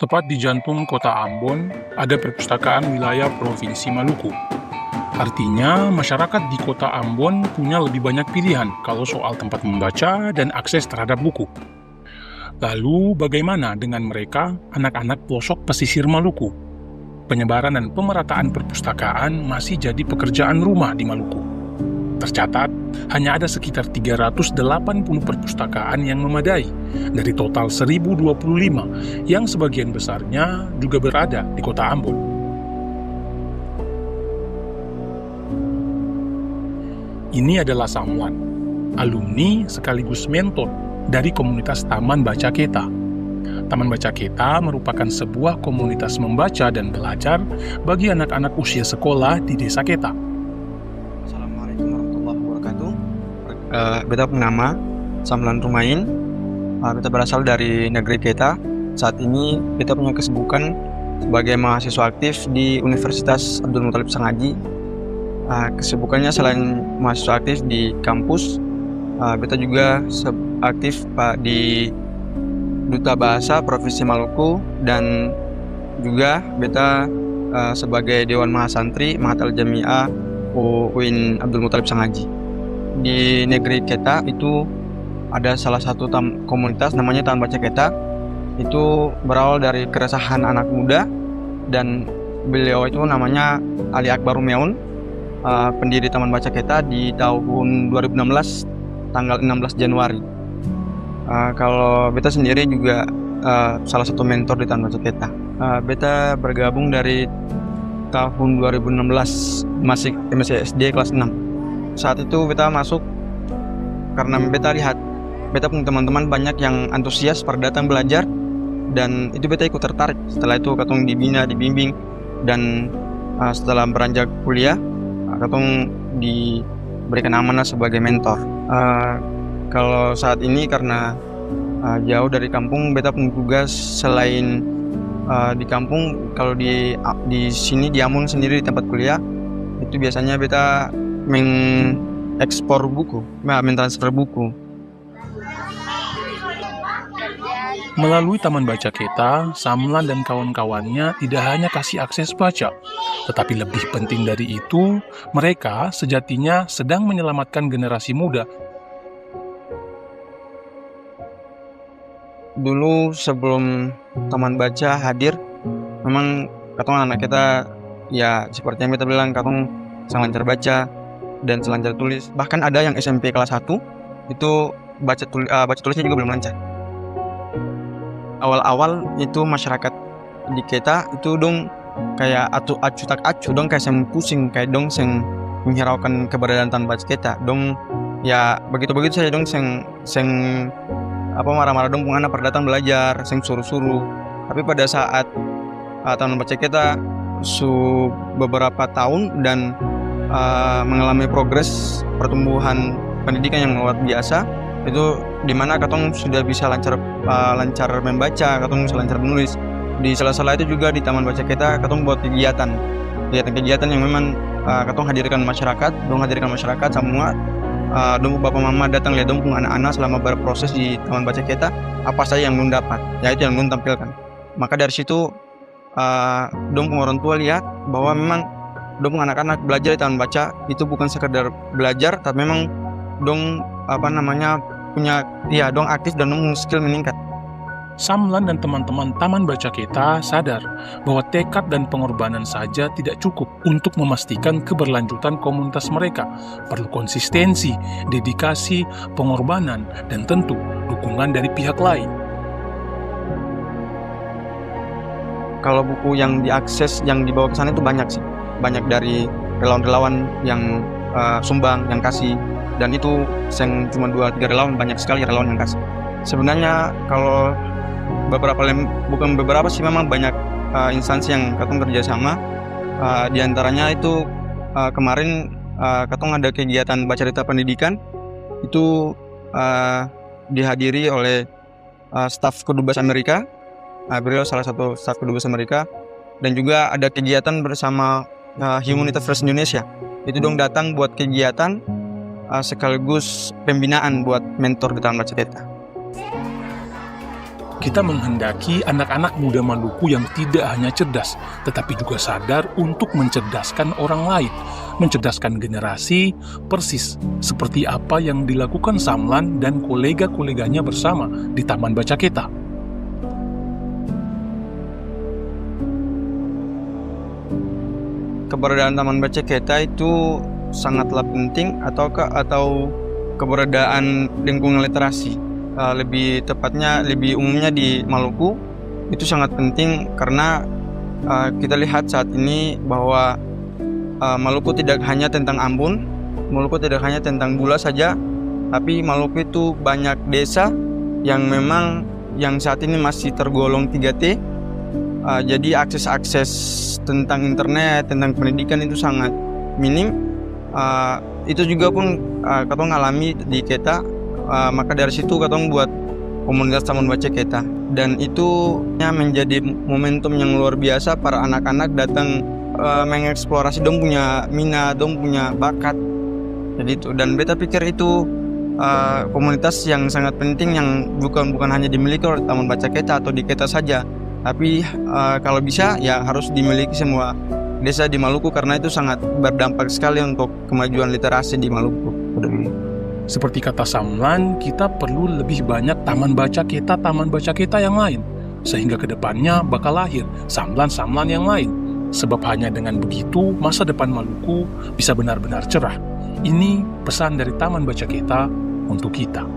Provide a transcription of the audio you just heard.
Tepat di jantung kota Ambon, ada perpustakaan wilayah Provinsi Maluku. Artinya, masyarakat di kota Ambon punya lebih banyak pilihan kalau soal tempat membaca dan akses terhadap buku. Lalu, bagaimana dengan mereka, anak-anak pelosok pesisir Maluku? Penyebaran dan pemerataan perpustakaan masih jadi pekerjaan rumah di Maluku. Tercatat, hanya ada sekitar 380 perpustakaan yang memadai dari total 1025 yang sebagian besarnya juga berada di kota Ambon. Ini adalah Samlan, alumni sekaligus mentor dari komunitas Taman Baca Keta. Taman Baca Keta merupakan sebuah komunitas membaca dan belajar bagi anak-anak usia sekolah di desa Keta. Assalamualaikum warahmatullahi wabarakatuh. Beta nama Samlan Rumain. Beta berasal dari negeri Keta. Saat ini beta punya kesibukan sebagai mahasiswa aktif di Universitas Abdul Muthalib Sangaji. Kesibukannya selain mahasiswa aktif di kampus, beta juga aktif di Duta Bahasa Provinsi Maluku, dan juga beta sebagai Dewan Mahasantri Mahat Al-Jami'ah UIN Abdul Muthalib Sangaji. Di negeri Keta itu ada salah satu komunitas namanya Taman Baca Keta. Itu berawal dari keresahan anak muda, dan beliau itu namanya Ali Akbar Rumeun, pendiri Taman Baca Keta di tahun 2016 tanggal 16 Januari. Kalau beta sendiri juga salah satu mentor di Taman Baca Keta. Beta bergabung dari tahun 2016, masih SD kelas 6. Saat itu beta masuk karena beta lihat beta punya teman-teman banyak yang antusias pada datang belajar, dan itu beta ikut tertarik. Setelah itu katong dibina, dibimbing, dan setelah beranjak kuliah katong diberikan amanah sebagai mentor. Kalau saat ini karena jauh dari kampung, beta punya tugas selain di kampung. Kalau di sini di Ambon sendiri di tempat kuliah itu biasanya beta mengekspor buku, mentransfer buku. Melalui Taman Baca Keta, Samlan dan kawan-kawannya tidak hanya kasih akses baca, tetapi lebih penting dari itu, mereka sejatinya sedang menyelamatkan generasi muda. Dulu sebelum Taman Baca hadir, memang katong anak kita ya seperti yang kita bilang, katong sangat lancar baca dan selancar tulis. Bahkan ada yang SMP kelas 1 itu baca tulisnya juga belum lancar. Awal-awal itu masyarakat di Keta itu dong kayak acu tak acu dong, kayak seng pusing, kayak dong seng menghiraukan keberadaan Taman Baca Keta. Dong ya begitu-begitu saja dong seng marah-marah dong pun anak perdatang belajar, seng suruh-suruh. Tapi pada saat Taman Baca Keta beberapa tahun dan mengalami progres pertumbuhan pendidikan yang luar biasa, itu dimana katong sudah bisa lancar membaca, katong bisa lancar menulis. Di sela-sela itu juga di Taman Baca Keta katong buat kegiatan yang memang katong hadirkan masyarakat semua. Dong bapak mama datang lihat dong anak-anak selama berproses di Taman Baca Keta apa saja yang belum dapat, yaitu yang belum tampilkan. Maka dari situ dong orang tua lihat bahwa memang dong anak-anak belajar di Taman Baca itu bukan sekedar belajar, tapi memang dong dong aktif dan dong skill meningkat. Samlan dan teman-teman Taman Baca Keta sadar bahwa tekad dan pengorbanan saja tidak cukup untuk memastikan keberlanjutan komunitas mereka. Perlu konsistensi, dedikasi, pengorbanan, dan tentu dukungan dari pihak lain. Kalau buku yang diakses, yang dibawa ke sana itu banyak sih. Banyak dari relawan-relawan yang sumbang, yang kasih. Dan itu cuma 2-3 relawan, banyak sekali relawan yang kasih. Sebenarnya kalau bukan beberapa sih, memang banyak instansi yang katong kerjasama. Di antaranya itu kemarin katong ada kegiatan baca cerita pendidikan. Itu dihadiri oleh staf Kedubes Amerika. Beliau salah satu staf Kedubes Amerika. Dan juga ada kegiatan bersama Humanity First Indonesia. Itu dong datang buat kegiatan sekaligus pembinaan buat mentor di Taman Baca Keta. Kita menghendaki anak-anak muda Maluku yang tidak hanya cerdas, tetapi juga sadar untuk mencerdaskan orang lain, mencerdaskan generasi, persis seperti apa yang dilakukan Samlan dan kolega-koleganya bersama di Taman Baca Keta. Keberadaan Taman Baca Keta itu sangatlah penting atau keberadaan lingkungan literasi, lebih tepatnya lebih umumnya di Maluku itu sangat penting karena kita lihat saat ini bahwa Maluku tidak hanya tentang Ambon, Maluku tidak hanya tentang Bula saja, tapi Maluku itu banyak desa yang memang yang saat ini masih tergolong 3T. Jadi akses tentang internet, tentang pendidikan itu sangat minim. Itu juga pun katong alami di Keta, maka dari situ katong buat komunitas Taman Baca Keta, dan itu menjadi momentum yang luar biasa. Para anak-anak datang mengeksplorasi dong punya minat, dong punya bakat, jadi itu. Dan beta pikir itu komunitas yang sangat penting, yang bukan hanya dimiliki oleh Taman Baca Keta atau di Keta saja, tapi kalau bisa ya harus dimiliki semua desa di Maluku, karena itu sangat berdampak sekali untuk kemajuan literasi di Maluku. Seperti kata Samlan, kita perlu lebih banyak taman baca kita yang lain, sehingga kedepannya bakal lahir Samlan yang lain. Sebab hanya dengan begitu masa depan Maluku bisa benar-benar cerah. Ini pesan dari Taman Baca Keta untuk kita.